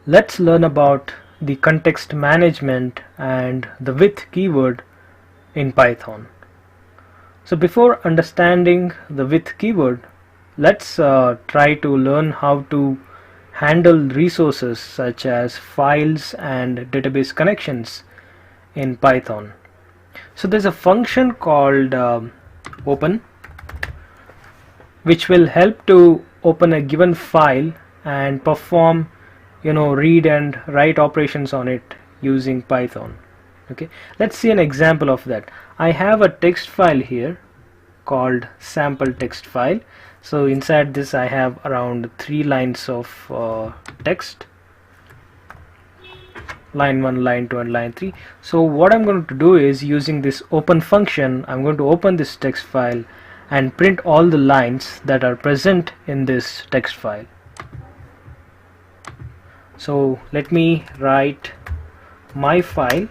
Let's learn about the context management and the with keyword in Python. So before understanding the with keyword, let's try to learn how to handle resources such as files and database connections in Python. So there's a function called open, which will help to open a given file and perform read and write operations on it using Python. Okay, let's see an example of that. I have a text file here called sample text file. So inside this I have around 3 lines of text, line 1, line 2 and line 3. So what I'm going to do is, using this open function, I'm going to open this text file and print all the lines that are present in this text file. So let me write my file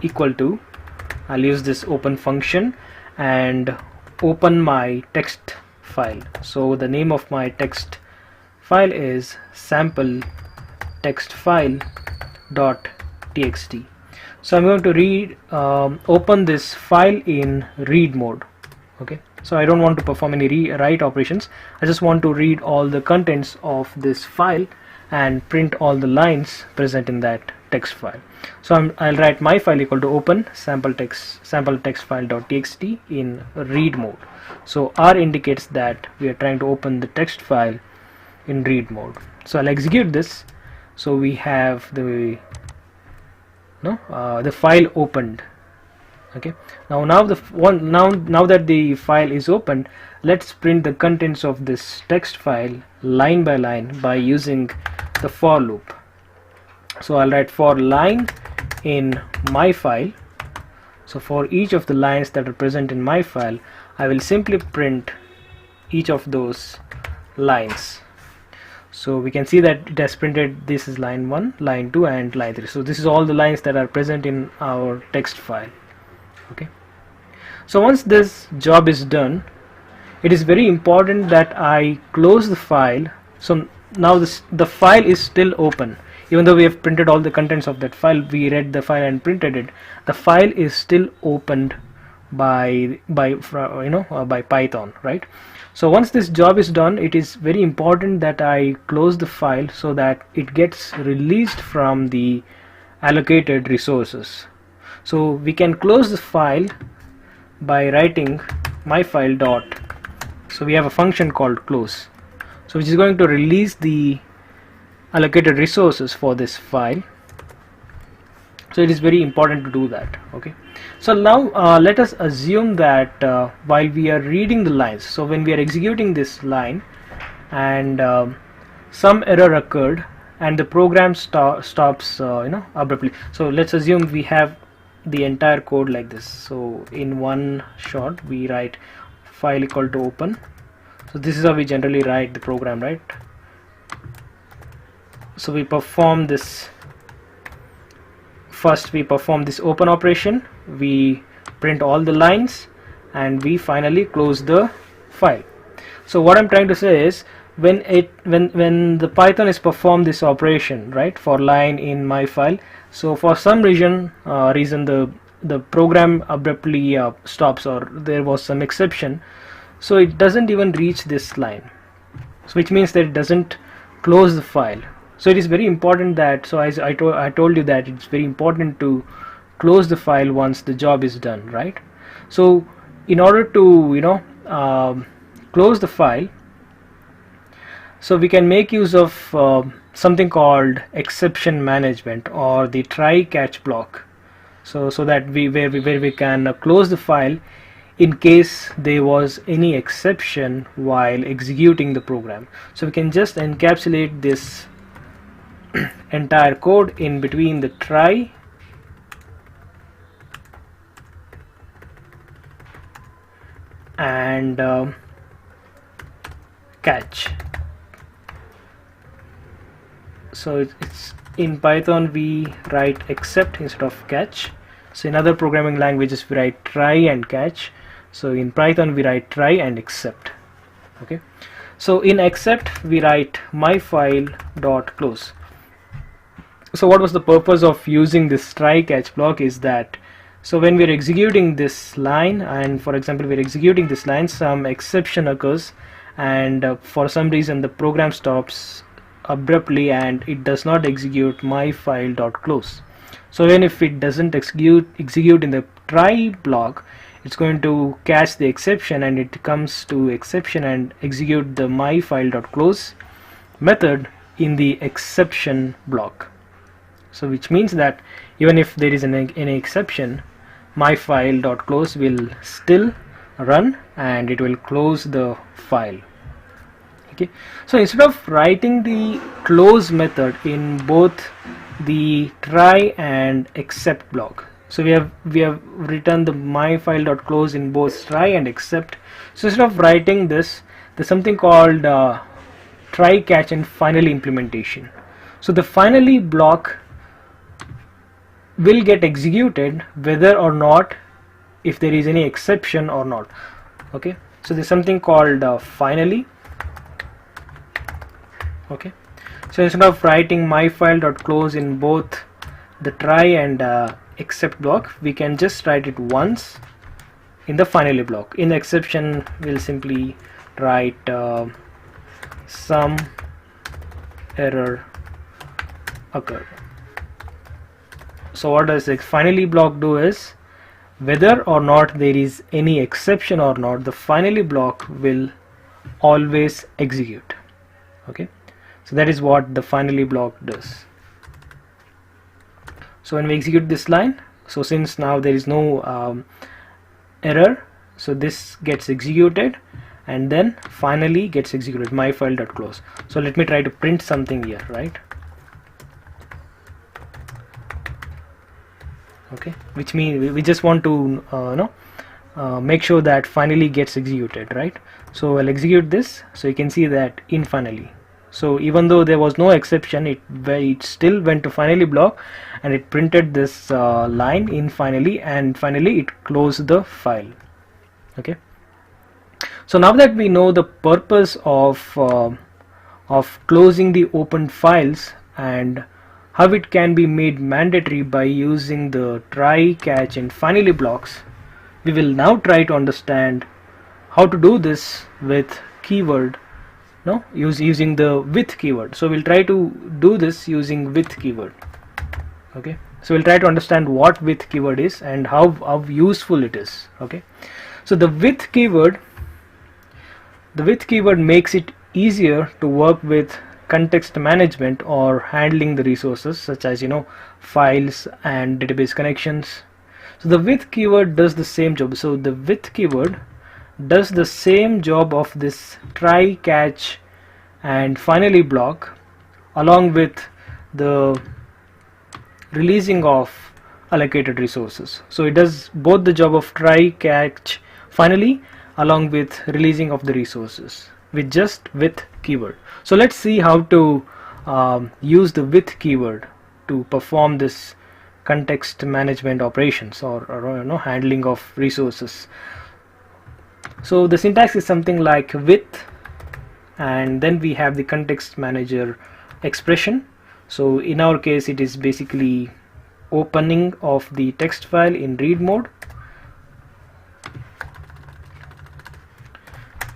equal to, I'll use this open function and open my text file. So the name of my text file is sample text file dot txt. So I'm going to open this file in read mode. Okay, so I don't want to perform any write operations. I just want to read all the contents of this file and print all the lines present in that text file. So I'll write my file equal to open sample text file dot txt in read mode. So R indicates that we are trying to open the text file in read mode. So I'll execute this. So we have the file opened. Okay, now that the file is opened, let's print the contents of this text file line by line by using the for loop. So I'll write for line in my file. So for each of the lines that are present in my file, I will simply print each of those lines. So we can see that it has printed, this is line 1, line 2 and line 3. So this is all the lines that are present in our text file. Okay, so once this job is done, it is very important that I close the file. So now the file is still open. Even though we have printed all the contents of that file, we read the file and printed it, the file is still opened by Python, right? So once this job is done, it is very important that I close the file so that it gets released from the allocated resources. So we can close the file by writing my file dot, so we have a function called close, so which is going to release the allocated resources for this file. So it is very important to do that. Okay, so now let us assume that while we are reading the lines, so when we are executing this line and some error occurred and the program stops abruptly. So let's assume we have the entire code like this. So in one shot we write file equal to open. So this is how we generally write the program, right? So we perform this, first we perform this open operation, we print all the lines and we finally close the file. So what I'm trying to say is, when the Python is performed this operation, right, for line in my file, so for some reason the program abruptly stops, or there was some exception, so it doesn't even reach this line, so which means that it doesn't close the file. So it is very important that, so as I told you that it's very important to close the file once the job is done, right? So in order to close the file, so we can make use of something called exception management or the try catch block. So that where we can close the file in case there was any exception while executing the program. So we can just encapsulate this entire code in between the try and catch. So it's in Python we write except instead of catch. So in other programming languages we write try and catch. So in Python we write try and except. Okay, so in except we write my file dot close. So what was the purpose of using this try catch block is that, so when we're executing this line, and for example we're executing this line, some exception occurs, and for some reason the program stops abruptly and it does not execute myfile.close. So even if it doesn't execute in the try block, it's going to catch the exception, and it comes to exception and execute the myfile.close method in the exception block. So which means that even if there is any exception, myfile.close will still run and it will close the file. Okay, so instead of writing the close method in both the try and except block, so we have written the myfile.close in both try and except. So instead of writing this, there's something called try catch and finally implementation. So the finally block will get executed whether or not, if there is any exception or not. Okay, so there's something called finally. Okay, so instead of writing myfile.close in both the try and except block, we can just write it once in the finally block. In exception, we'll simply write some error occurred. So what does the finally block do is, whether or not there is any exception or not, the finally block will always execute. Okay, so that is what the finally block does. So when we execute this line, so since now there is no error, so this gets executed and then finally gets executed, myfile.close. So let me try to print something here, right? Okay, which means we just want to make sure that finally gets executed, right? So I'll execute this, so you can see that in finally. So even though there was no exception, it still went to finally block and it printed this line in finally, and finally it closed the file. Okay, so now that we know the purpose of closing the open files and how it can be made mandatory by using the try, catch and finally blocks, we will now try to understand how to do this with keyword, using the with keyword. So we'll try to do this using with keyword. Okay, so we'll try to understand what with keyword is and how useful it is. Okay, so the with keyword makes it easier to work with context management or handling the resources such as files and database connections. So the with keyword does the same job. So the with keyword does the same job of this try, catch and finally block, along with the releasing of allocated resources. So it does both the job of try, catch, finally, along with releasing of the resources with just with keyword. So let's see how to use the with keyword to perform this context management operations or handling of resources. So the syntax is something like with, and then we have the context manager expression. So in our case it is basically opening of the text file in read mode.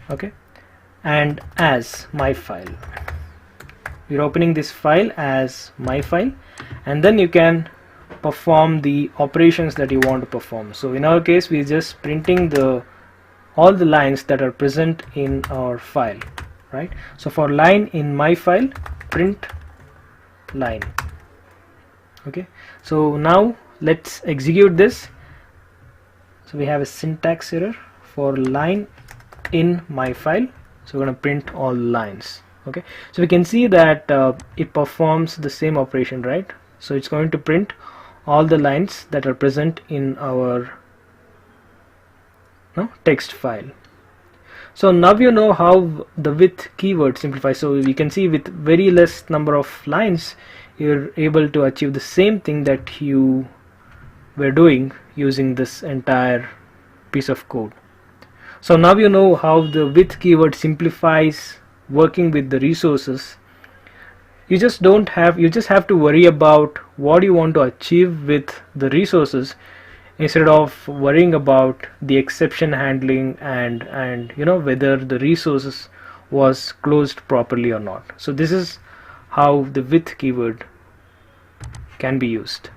Okay, and as my file, we're opening this file as my file, and then you can perform the operations that you want to perform. So in our case we're just printing all the lines that are present in our file, right? So for line in my file, print line. Okay, so now let's execute this. So we have a syntax error for line in my file, so we're going to print all lines. Okay, so we can see that it performs the same operation, right? So it's going to print all the lines that are present in our text file. So now you know how the with keyword simplifies. So you can see with very less number of lines you're able to achieve the same thing that you were doing using this entire piece of code. So now you know how the with keyword simplifies working with the resources You just have to worry about what you want to achieve with the resources, instead of worrying about the exception handling and whether the resources was closed properly or not. So this is how the with keyword can be used.